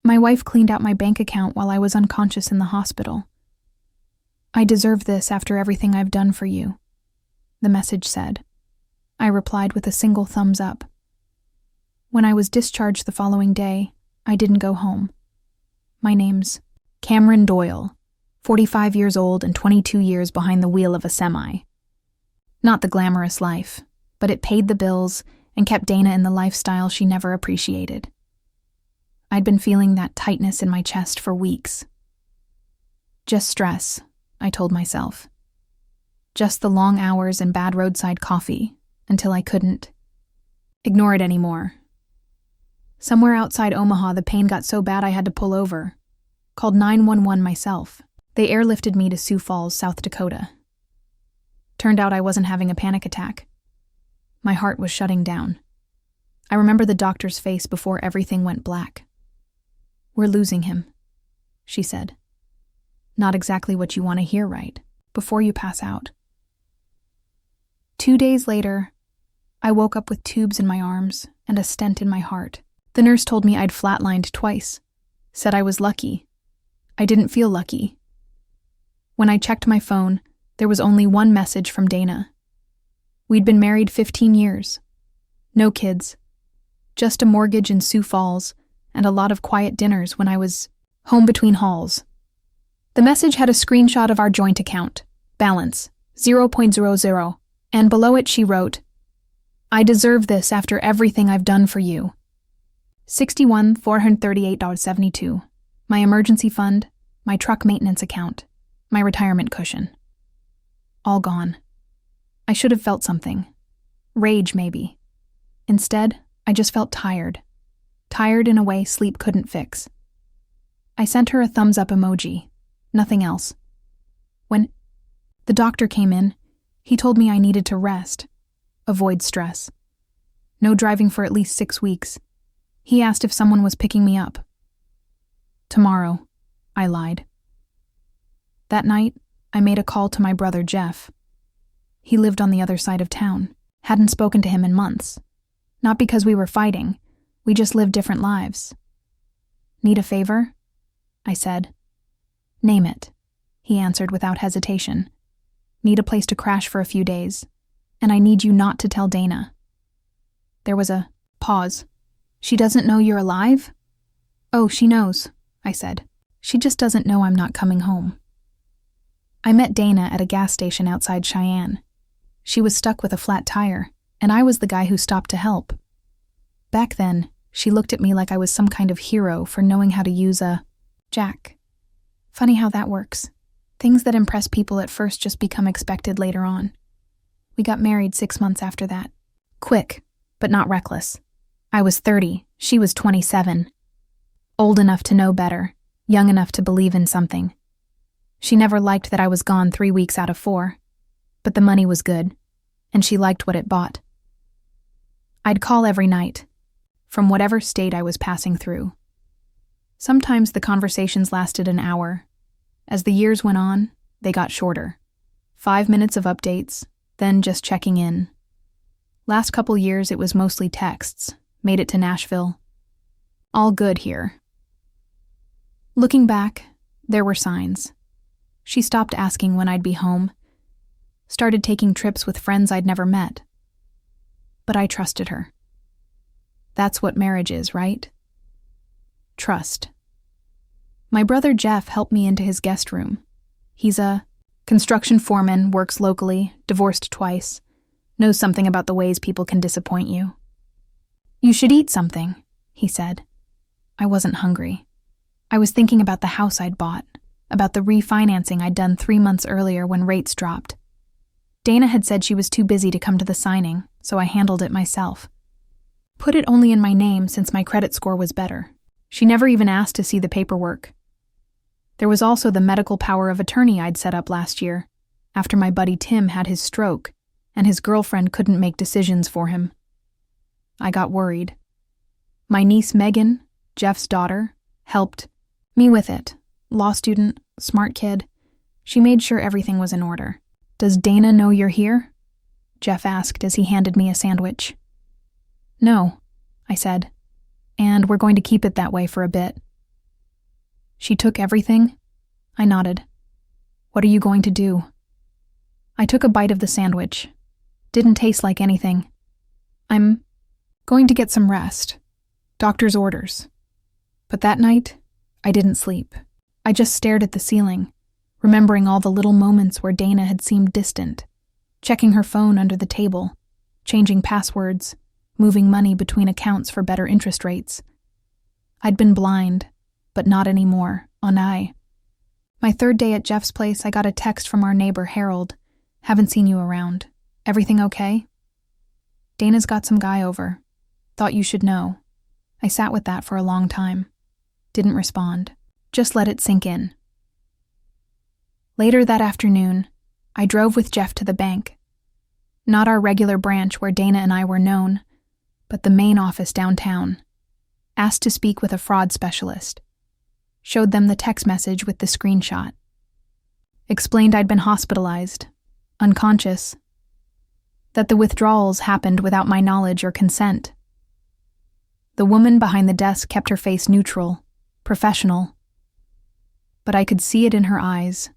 My wife cleaned out my bank account while I was unconscious in the hospital. I deserve this after everything I've done for you, the message said. I replied with a single thumbs up. When I was discharged the following day, I didn't go home. My name's Cameron Doyle, 45 years old and 22 years behind the wheel of a semi. Not the glamorous life, but it paid the bills and kept Dana in the lifestyle she never appreciated. I'd been feeling that tightness in my chest for weeks. Just stress, I told myself. Just the long hours and bad roadside coffee, until I couldn't ignore it anymore. Somewhere outside Omaha, the pain got so bad I had to pull over. Called 911 myself. They airlifted me to Sioux Falls, South Dakota. Turned out I wasn't having a panic attack. My heart was shutting down. I remember the doctor's face before everything went black. "We're losing him," she said. "Not exactly what you want to hear, right? Before you pass out." 2 days later, I woke up with tubes in my arms and a stent in my heart. The nurse told me I'd flatlined twice. Said I was lucky. I didn't feel lucky. When I checked my phone, there was only one message from Dana. We'd been married 15 years. No kids. Just a mortgage in Sioux Falls and a lot of quiet dinners when I was home between hauls. The message had a screenshot of our joint account. Balance, 0.00. And below it she wrote, "I deserve this after everything I've done for you. $61,438.72. My emergency fund, my truck maintenance account, my retirement cushion. All gone. I should have felt something. Rage, maybe. Instead, I just felt tired. Tired in a way sleep couldn't fix. I sent her a thumbs up emoji. Nothing else. When the doctor came in, he told me I needed to rest. Avoid stress. No driving for at least 6 weeks. He asked if someone was picking me up. Tomorrow, I lied. That night, I made a call to my brother Jeff. He lived on the other side of town. Hadn't spoken to him in months. Not because we were fighting. We just lived different lives. "Need a favor?" I said. "Name it," he answered without hesitation. "Need a place to crash for a few days, and I need you not to tell Dana." There was a pause. "She doesn't know you're alive?" "Oh, she knows," I said. "She just doesn't know I'm not coming home." I met Dana at a gas station outside Cheyenne. She was stuck with a flat tire, and I was the guy who stopped to help. Back then, she looked at me like I was some kind of hero for knowing how to use a jack. Funny how that works. Things that impress people at first just become expected later on. We got married 6 months after that. Quick, but not reckless. I was 30, she was 27. Old enough to know better, young enough to believe in something. She never liked that I was gone 3 weeks out of 4, but the money was good, and she liked what it bought. I'd call every night, from whatever state I was passing through. Sometimes the conversations lasted an hour. As the years went on, they got shorter. 5 minutes of updates, then just checking in. Last couple years it was mostly texts. Made it to Nashville. All good here. Looking back, there were signs. She stopped asking when I'd be home. Started taking trips with friends I'd never met. But I trusted her. That's what marriage is, right? Trust. My brother Jeff helped me into his guest room. He's a construction foreman, works locally, divorced twice, knows something about the ways people can disappoint you. "You should eat something," he said. I wasn't hungry. I was thinking about the house I'd bought, about the refinancing I'd done 3 months earlier when rates dropped. Dana had said she was too busy to come to the signing, so I handled it myself. Put it only in my name since my credit score was better. She never even asked to see the paperwork. There was also the medical power of attorney I'd set up last year, after my buddy Tim had his stroke, and his girlfriend couldn't make decisions for him. I got worried. My niece Megan, Jeff's daughter, helped me with it. Law student, smart kid. She made sure everything was in order. "Does Dana know you're here?" Jeff asked as he handed me a sandwich. "No," I said, "and we're going to keep it that way for a bit. She took everything? I nodded. What are you going to do? I took a bite of the sandwich. Didn't taste like anything. I'm going to get some rest. Doctor's orders. But that night, I didn't sleep. I just stared at the ceiling, remembering all the little moments where Dana had seemed distant, checking her phone under the table, changing passwords, moving money between accounts for better interest rates. I'd been blind, but not anymore, my third day at Jeff's place, I got a text from our neighbor, Harold. Haven't seen you around. Everything okay? Dana's got some guy over. Thought you should know. I sat with that for a long time. Didn't respond. Just let it sink in. Later that afternoon, I drove with Jeff to the bank. Not our regular branch where Dana and I were known, but the main office downtown. Asked to speak with a fraud specialist. Showed them the text message with the screenshot. Explained I'd been hospitalized, unconscious. That the withdrawals happened without my knowledge or consent. The woman behind the desk kept her face neutral, professional. But I could see it in her eyes.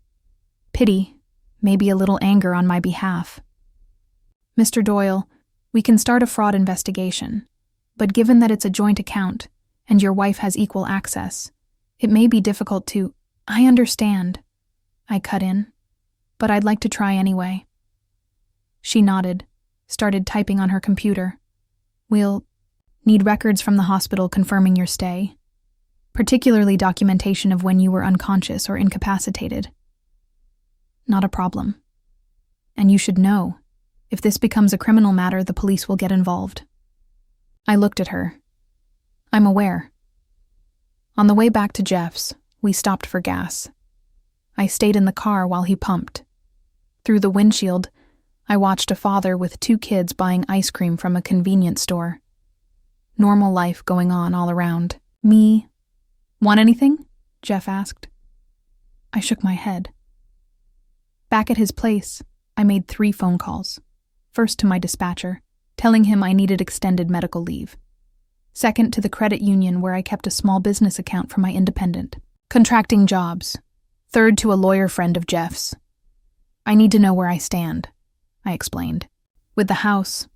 Pity, maybe a little anger on my behalf. Mr. Doyle, we can start a fraud investigation, but given that it's a joint account and your wife has equal access, it may be difficult to— I understand, I cut in, but I'd like to try anyway. She nodded, started typing on her computer. We'll need records from the hospital confirming your stay, particularly documentation of when you were unconscious or incapacitated. Not a problem. And you should know, if this becomes a criminal matter, the police will get involved. I looked at her. I'm aware. On the way back to Jeff's, we stopped for gas. I stayed in the car while he pumped. Through the windshield, I watched a father with 2 kids buying ice cream from a convenience store. Normal life going on all around. Me. Want anything? Jeff asked. I shook my head. Back at his place, I made 3 phone calls. First to my dispatcher, telling him I needed extended medical leave. Second to the credit union where I kept a small business account for my independent, contracting jobs. Third to a lawyer friend of Jeff's. I need to know where I stand, I explained. With the house,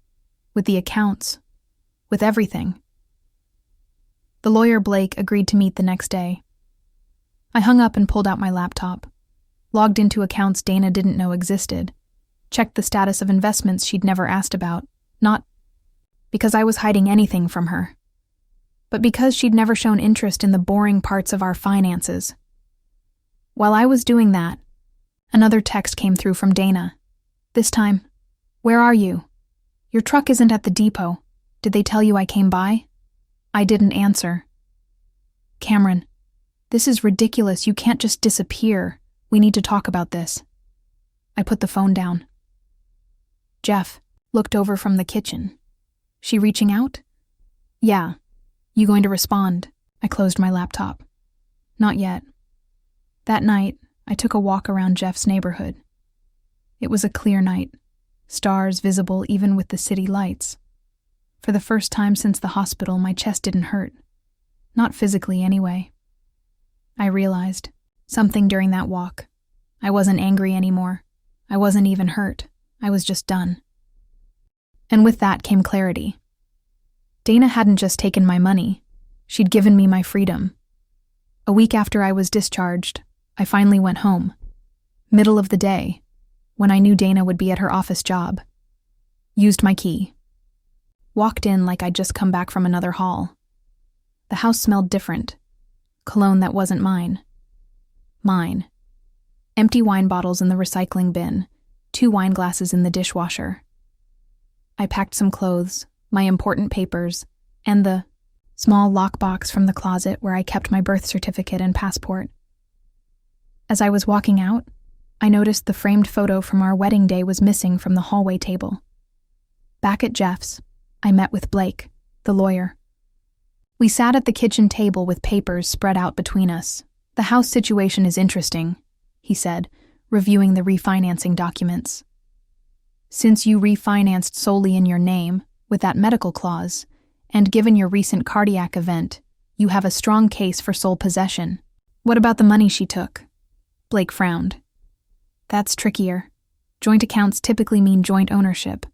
with the accounts, with everything. The lawyer Blake agreed to meet the next day. I hung up and pulled out my laptop, logged into accounts Dana didn't know existed, checked the status of investments she'd never asked about, not because I was hiding anything from her, but because she'd never shown interest in the boring parts of our finances. While I was doing that, another text came through from Dana. This time, where are you? Your truck isn't at the depot. Did they tell you I came by? I didn't answer. Cameron, this is ridiculous. You can't just disappear. We need to talk about this. I put the phone down. Jeff looked over from the kitchen. She reaching out? Yeah. You going to respond? I closed my laptop. Not yet. That night, I took a walk around Jeff's neighborhood. It was a clear night, stars visible even with the city lights. For the first time since the hospital, my chest didn't hurt. Not physically, anyway. I realized something during that walk. I wasn't angry anymore. I wasn't even hurt. I was just done. And with that came clarity. Dana hadn't just taken my money. She'd given me my freedom. A week after I was discharged, I finally went home. Middle of the day, when I knew Dana would be at her office job. Used my key. Walked in like I'd just come back from another hall. The house smelled different. Cologne that wasn't mine. Mine. Empty wine bottles in the recycling bin, 2 wine glasses in the dishwasher. I packed some clothes, my important papers, and the small lockbox from the closet where I kept my birth certificate and passport. As I was walking out, I noticed the framed photo from our wedding day was missing from the hallway table. Back at Jeff's, I met with Blake, the lawyer. We sat at the kitchen table with papers spread out between us. The house situation is interesting, he said, reviewing the refinancing documents. Since you refinanced solely in your name, with that medical clause, and given your recent cardiac event, you have a strong case for sole possession. What about the money she took? Blake frowned. That's trickier. Joint accounts typically mean joint ownership.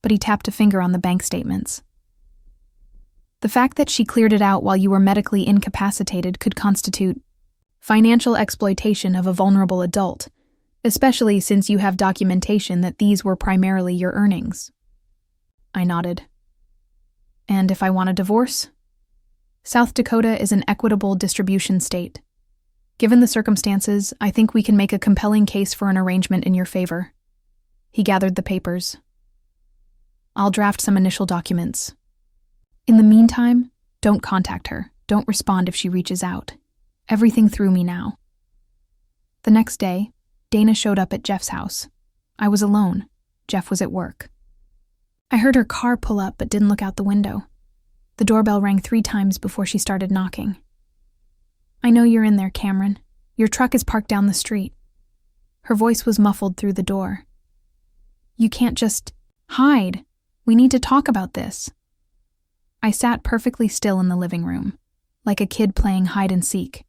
But he tapped a finger on the bank statements. The fact that she cleared it out while you were medically incapacitated could constitute financial exploitation of a vulnerable adult, especially since you have documentation that these were primarily your earnings. I nodded. And if I want a divorce? South Dakota is an equitable distribution state. Given the circumstances, I think we can make a compelling case for an arrangement in your favor. He gathered the papers. I'll draft some initial documents. In the meantime, don't contact her. Don't respond if she reaches out. Everything threw me now. The next day, Dana showed up at Jeff's house. I was alone. Jeff was at work. I heard her car pull up but didn't look out the window. The doorbell rang 3 times before she started knocking. I know you're in there, Cameron. Your truck is parked down the street. Her voice was muffled through the door. You can't just hide. We need to talk about this. I sat perfectly still in the living room, like a kid playing hide and seek.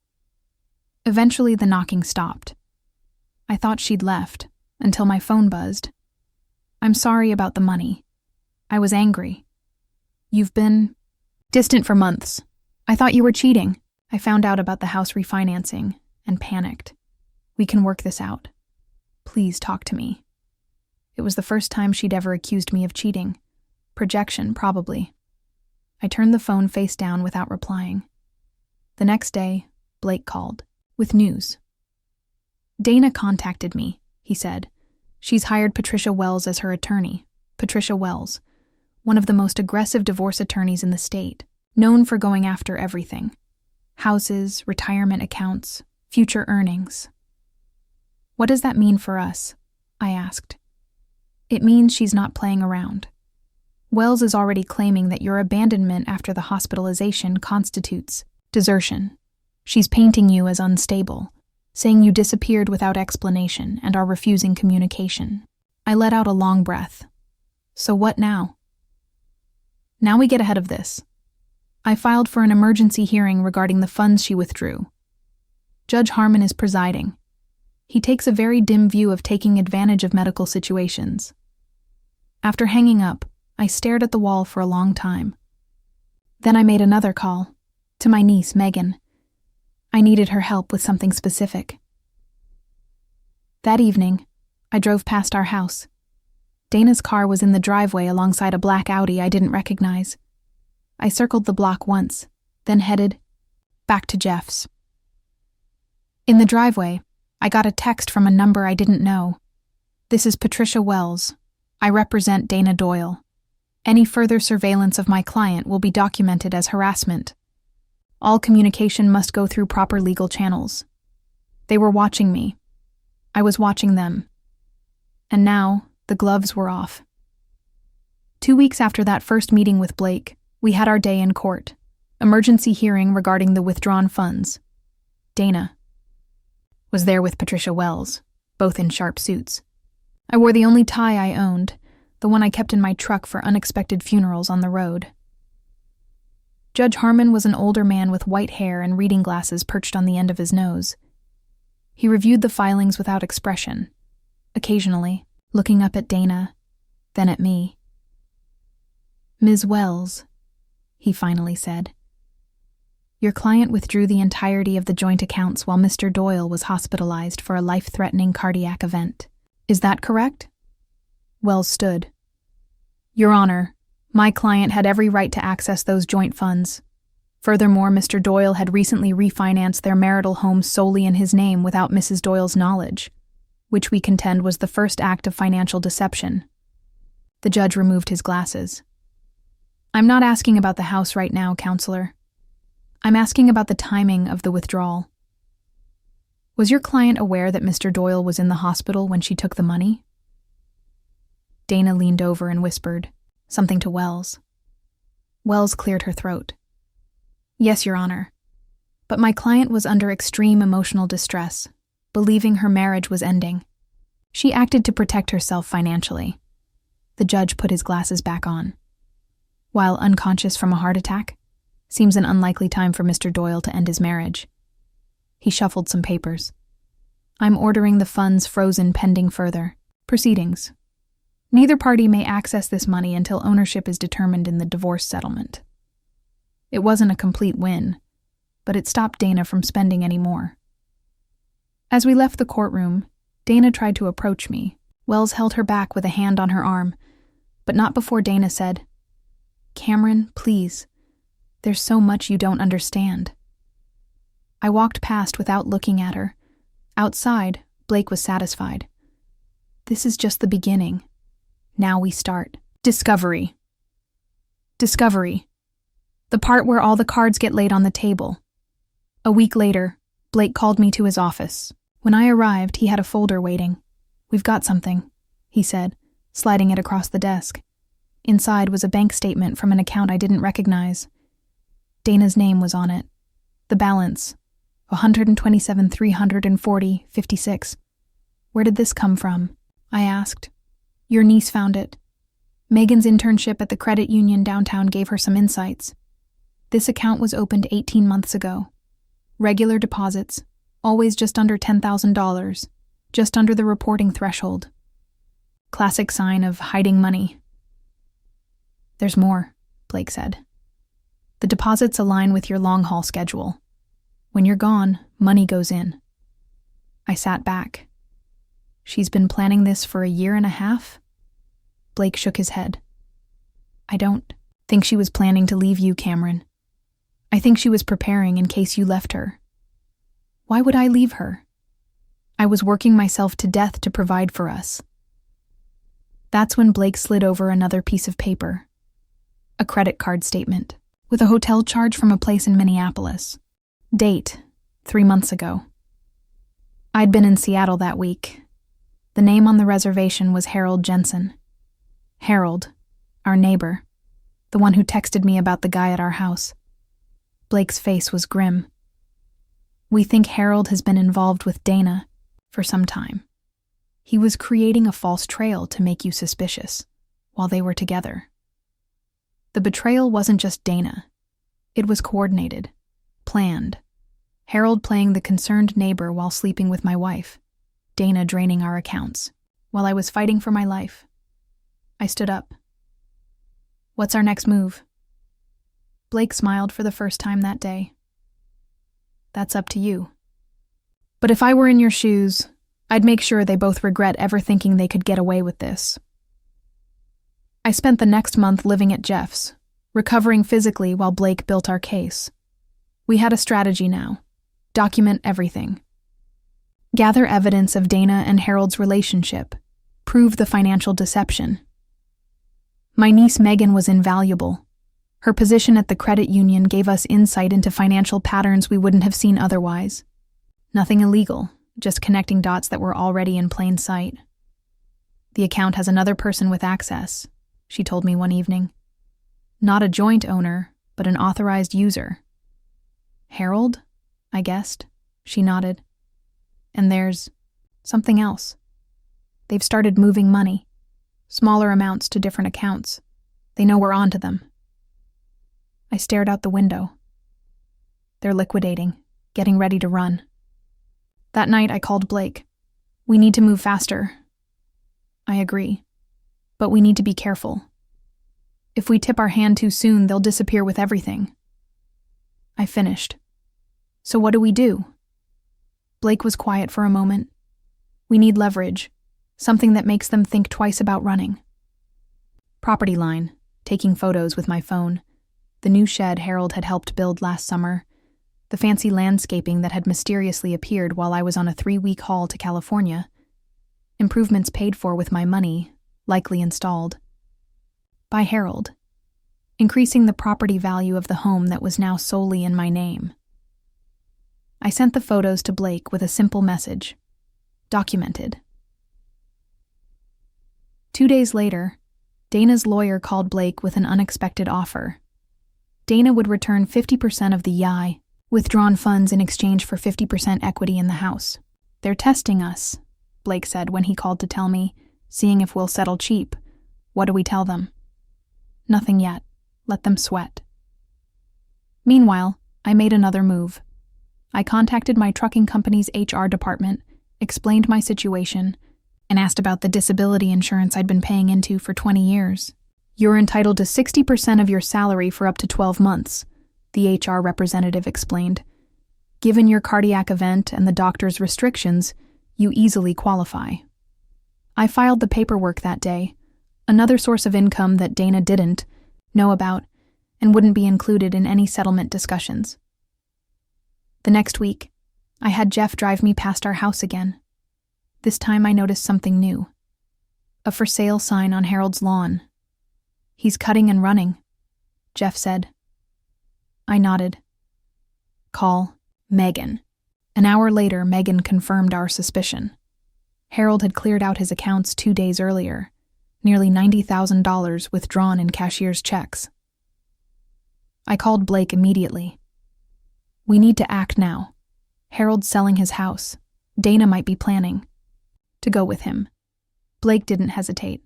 Eventually, the knocking stopped. I thought she'd left, until my phone buzzed. I'm sorry about the money. I was angry. You've been distant for months. I thought you were cheating. I found out about the house refinancing and panicked. We can work this out. Please talk to me. It was the first time she'd ever accused me of cheating. Projection, probably. I turned the phone face down without replying. The next day, Blake called, with news. Dana contacted me, he said. She's hired Patricia Wells as her attorney. Patricia Wells, one of the most aggressive divorce attorneys in the state, known for going after everything. Houses, retirement accounts, future earnings. What does that mean for us? I asked. It means she's not playing around. Wells is already claiming that your abandonment after the hospitalization constitutes desertion. She's painting you as unstable, saying you disappeared without explanation and are refusing communication. I let out a long breath. So what now? Now we get ahead of this. I filed for an emergency hearing regarding the funds she withdrew. Judge Harmon is presiding. He takes a very dim view of taking advantage of medical situations. After hanging up, I stared at the wall for a long time. Then I made another call, to my niece, Megan. I needed her help with something specific. That evening, I drove past our house. Dana's car was in the driveway alongside a black Audi I didn't recognize. I circled the block once, then headed back to Jeff's. In the driveway, I got a text from a number I didn't know. This is Patricia Wells. I represent Dana Doyle. Any further surveillance of my client will be documented as harassment. All communication must go through proper legal channels. They were watching me. I was watching them. And now, the gloves were off. 2 weeks after that first meeting with Blake, we had our day in court. Emergency hearing regarding the withdrawn funds. Dana was there with Patricia Wells, both in sharp suits. I wore the only tie I owned, the one I kept in my truck for unexpected funerals on the road. Judge Harmon was an older man with white hair and reading glasses perched on the end of his nose. He reviewed the filings without expression, occasionally looking up at Dana, then at me. Ms. Wells, he finally said, your client withdrew the entirety of the joint accounts while Mr. Doyle was hospitalized for a life-threatening cardiac event. Is that correct? Wells stood. Your Honor, my client had every right to access those joint funds. Furthermore, Mr. Doyle had recently refinanced their marital home solely in his name without Mrs. Doyle's knowledge, which we contend was the first act of financial deception. The judge removed his glasses. I'm not asking about the house right now, Counselor. I'm asking about the timing of the withdrawal. Was your client aware that Mr. Doyle was in the hospital when she took the money? Dana leaned over and whispered something to Wells. Wells cleared her throat. Yes, Your Honor. But my client was under extreme emotional distress, believing her marriage was ending. She acted to protect herself financially. The judge put his glasses back on. While unconscious from a heart attack, seems an unlikely time for Mr. Doyle to end his marriage. He shuffled some papers. I'm ordering the funds frozen pending further proceedings. Neither party may access this money until ownership is determined in the divorce settlement. It wasn't a complete win, but it stopped Dana from spending any more. As we left the courtroom, Dana tried to approach me. Wells held her back with a hand on her arm, but not before Dana said, "Cameron, please. There's so much you don't understand." I walked past without looking at her. Outside, Blake was satisfied. This is just the beginning. Now we start. Discovery. Discovery. The part where all the cards get laid on the table. A week later, Blake called me to his office. When I arrived, he had a folder waiting. "We've got something," he said, sliding it across the desk. Inside was a bank statement from an account I didn't recognize. Dana's name was on it. The balance, $127,340.56. "Where did this come from?" I asked. "Your niece found it. Megan's internship at the credit union downtown gave her some insights. This account was opened 18 months ago. Regular deposits, always just under $10,000, just under the reporting threshold. Classic sign of hiding money." "There's more," Blake said. "The deposits align with your long-haul schedule. When you're gone, money goes in." I sat back. "She's been planning this for a year and a half?" Blake shook his head. "I don't think she was planning to leave you, Cameron. I think she was preparing in case you left her." "Why would I leave her? I was working myself to death to provide for us." That's when Blake slid over another piece of paper. A credit card statement, with a hotel charge from a place in Minneapolis. Date, 3 months ago. I'd been in Seattle that week. The name on the reservation was Harold Jensen. Harold, our neighbor, the one who texted me about the guy at our house. Blake's face was grim. "We think Harold has been involved with Dana for some time. He was creating a false trail to make you suspicious while they were together. The betrayal wasn't just Dana. It was coordinated, planned. Harold playing the concerned neighbor while sleeping with my wife. Dana draining our accounts, while I was fighting for my life." I stood up. "What's our next move?" Blake smiled for the first time that day. "That's up to you. But if I were in your shoes, I'd make sure they both regret ever thinking they could get away with this." I spent the next month living at Jeff's, recovering physically while Blake built our case. We had a strategy now. Document everything. Gather evidence of Dana and Harold's relationship. Prove the financial deception. My niece Megan was invaluable. Her position at the credit union gave us insight into financial patterns we wouldn't have seen otherwise. Nothing illegal, just connecting dots that were already in plain sight. "The account has another person with access," she told me one evening. "Not a joint owner, but an authorized user." "Harold?" I guessed. She nodded. "And there's something else. They've started moving money. Smaller amounts to different accounts. They know we're onto them." I stared out the window. "They're liquidating, getting ready to run." That night I called Blake. "We need to move faster." "I agree. But we need to be careful. If we tip our hand too soon, they'll disappear with everything." I finished. "So what do we do?" Blake was quiet for a moment. "We need leverage, something that makes them think twice about running." Property line, taking photos with my phone. The new shed Harold had helped build last summer. The fancy landscaping that had mysteriously appeared while I was on a 3-week haul to California. Improvements paid for with my money, likely installed. By Harold. Increasing the property value of the home that was now solely in my name. I sent the photos to Blake with a simple message. Documented. 2 days later, Dana's lawyer called Blake with an unexpected offer. Dana would return 50% of the YI, withdrawn funds in exchange for 50% equity in the house. "They're testing us," Blake said when he called to tell me, "seeing if we'll settle cheap. What do we tell them?" "Nothing yet. Let them sweat." Meanwhile, I made another move. I contacted my trucking company's HR department, explained my situation, and asked about the disability insurance I'd been paying into for 20 years. "You're entitled to 60% of your salary for up to 12 months, the HR representative explained. "Given your cardiac event and the doctor's restrictions, you easily qualify." I filed the paperwork that day, another source of income that Dana didn't know about and wouldn't be included in any settlement discussions. The next week, I had Jeff drive me past our house again. This time I noticed something new. A for sale sign on Harold's lawn. "He's cutting and running," Jeff said. I nodded. "Call Megan." An hour later, Megan confirmed our suspicion. Harold had cleared out his accounts 2 days earlier, nearly $90,000 withdrawn in cashier's checks. I called Blake immediately. "We need to act now. Harold's selling his house. Dana might be planning to go with him." Blake didn't hesitate.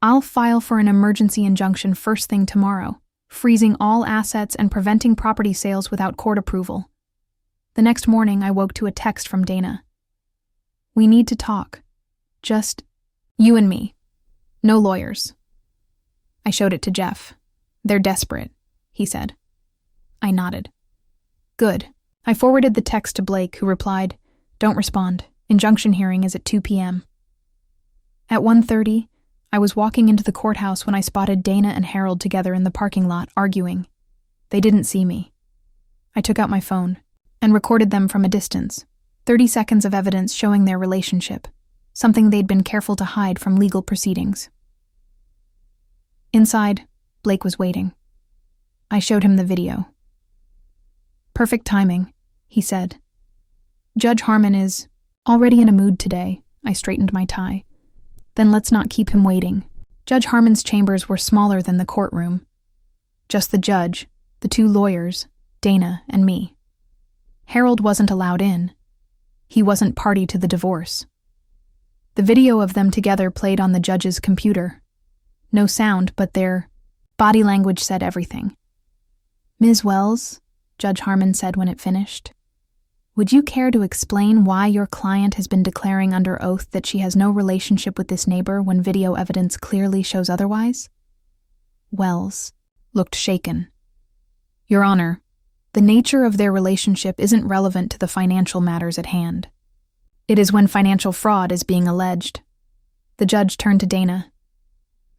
"I'll file for an emergency injunction first thing tomorrow, freezing all assets and preventing property sales without court approval." The next morning, I woke to a text from Dana. "We need to talk. Just you and me. No lawyers." I showed it to Jeff. "They're desperate," he said. I nodded. "Good." I forwarded the text to Blake, who replied, "Don't respond. Injunction hearing is at 2 p.m. At 1:30, I was walking into the courthouse when I spotted Dana and Harold together in the parking lot, arguing. They didn't see me. I took out my phone and recorded them from a distance, 30 seconds of evidence showing their relationship, something they'd been careful to hide from legal proceedings. Inside, Blake was waiting. I showed him the video. "Perfect timing," he said. "Judge Harmon is already in a mood today." I straightened my tie. "Then let's not keep him waiting." Judge Harmon's chambers were smaller than the courtroom. Just the judge, the 2 lawyers, Dana and me. Harold wasn't allowed in. He wasn't party to the divorce. The video of them together played on the judge's computer. No sound, but their body language said everything. "Ms. Wells," Judge Harmon said when it finished, "would you care to explain why your client has been declaring under oath that she has no relationship with this neighbor when video evidence clearly shows otherwise?" Wells looked shaken. "Your Honor, the nature of their relationship isn't relevant to the financial matters at hand. It is when financial fraud is being alleged." The judge turned to Dana.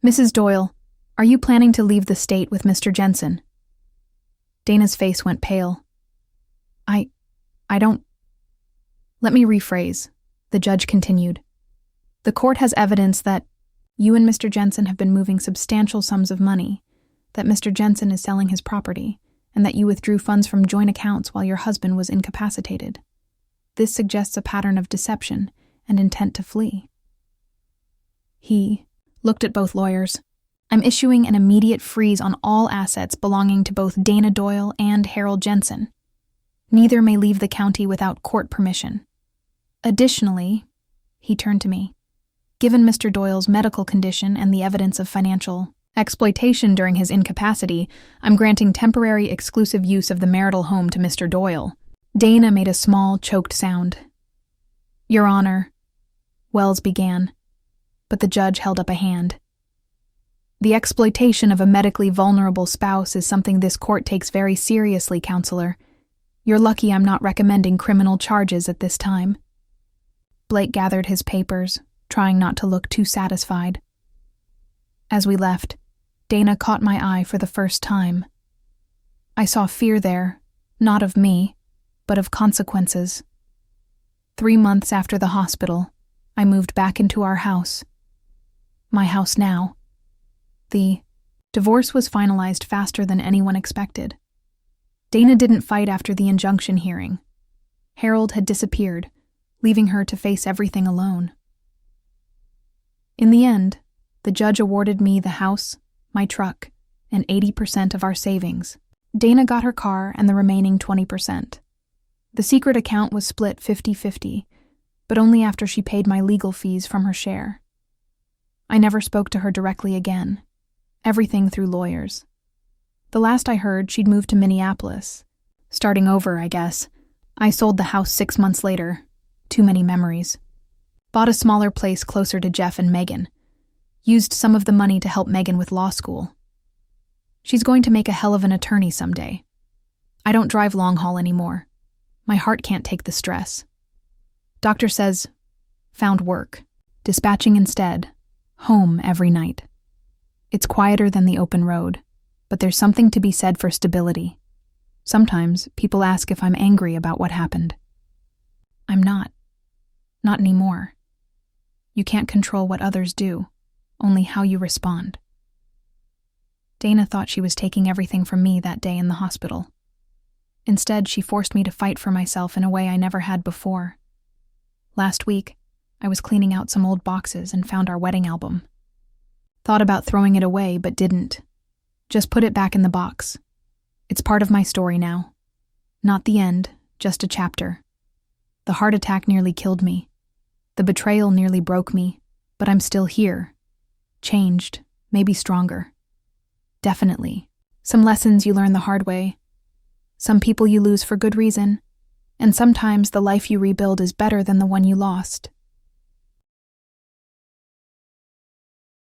"Mrs. Doyle, are you planning to leave the state with Mr. Jensen?" Dana's face went pale. I don't... Let me rephrase," the judge continued. "The court has evidence that you and Mr. Jensen have been moving substantial sums of money, that Mr. Jensen is selling his property, and that you withdrew funds from joint accounts while your husband was incapacitated. This suggests a pattern of deception and intent to flee." He looked at both lawyers. "I'm issuing an immediate freeze on all assets belonging to both Dana Doyle and Harold Jensen. Neither may leave the county without court permission. Additionally," he turned to me, "given Mr. Doyle's medical condition and the evidence of financial exploitation during his incapacity, I'm granting temporary exclusive use of the marital home to Mr. Doyle." Dana made a small, choked sound. "Your Honor," Wells began, but the judge held up a hand. "The exploitation of a medically vulnerable spouse is something this court takes very seriously, Counselor. You're lucky I'm not recommending criminal charges at this time." Blake gathered his papers, trying not to look too satisfied. As we left, Dana caught my eye for the first time. I saw fear there, not of me, but of consequences. 3 months after the hospital, I moved back into our house. My house now. The divorce was finalized faster than anyone expected. Dana didn't fight after the injunction hearing. Harold had disappeared, leaving her to face everything alone. In the end, the judge awarded me the house, my truck, and 80% of our savings. Dana got her car and the remaining 20%. The secret account was split 50-50, but only after she paid my legal fees from her share. I never spoke to her directly again. Everything through lawyers. The last I heard, she'd moved to Minneapolis. Starting over, I guess, I sold the house 6 months later. Too many memories. Bought a smaller place closer to Jeff and Megan. Used some of the money to help Megan with law school. She's going to make a hell of an attorney someday. I don't drive long haul anymore. My heart can't take the stress. Doctor says, found work. Dispatching instead. Home every night. It's quieter than the open road, but there's something to be said for stability. Sometimes people ask if I'm angry about what happened. I'm not. Not anymore. You can't control what others do, only how you respond. Dana thought she was taking everything from me that day in the hospital. Instead, she forced me to fight for myself in a way I never had before. Last week, I was cleaning out some old boxes and found our wedding album. Thought about throwing it away, but didn't. Just put it back in the box. It's part of my story now. Not the end, just a chapter. The heart attack nearly killed me. The betrayal nearly broke me, but I'm still here. Changed, maybe stronger. Definitely. Some lessons you learn the hard way. Some people you lose for good reason. And sometimes the life you rebuild is better than the one you lost.